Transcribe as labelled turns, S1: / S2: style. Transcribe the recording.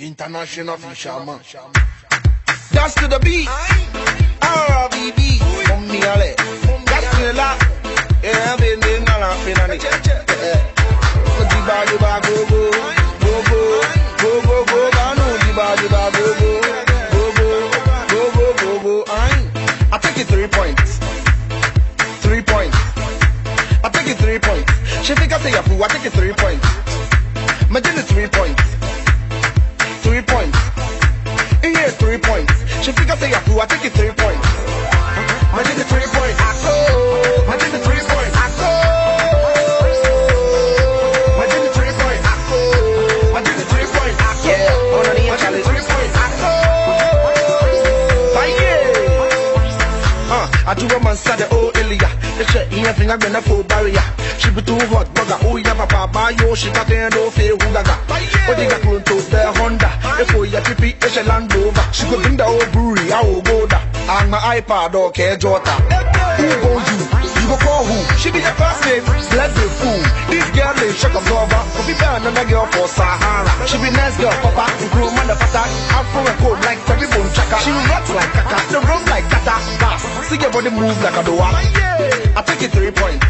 S1: International fisherman. Dance to the beat. RBB. Mommy ale. Dance to the la. Yeah, baby, nana finani. Diba diba go go go go go go go. Banu diba diba go go go go go go go. I take it 3 points. 3 points. I take it 3 points. She think I say a fool. I take it 3 points. Imagine the 3 points. 3 points. Yeah, 3 points. She think I say a fool. I take it 3 points. Imagine the 3 points. I go. Imagine the 3 points. I go. Imagine the 3 points. I go. Imagine the 3 points. I go. Yeah, on the challenge. 3 points. I go. I do a man said the old Elia. The shit here thing I'm gonna full barrier. She be too hot, bugger. Oh, yeah, papa, yo, she got there, no fear, who gaga. But they got to the Honda. If we are tippy, it's a Land Rover. She could bring the old brewery, I will go there. And my iPad, okay, Jota. Who go you? You go call who? She be the first name, bless the fool. This girl is shock absorber. Could be better another girl for Sahara. She be nice girl, papa, groom, motherfucker. Afro and cold like every bone chaka. She rocks like kaka, the room like kata. See your body move like a doa. I take it 3 points.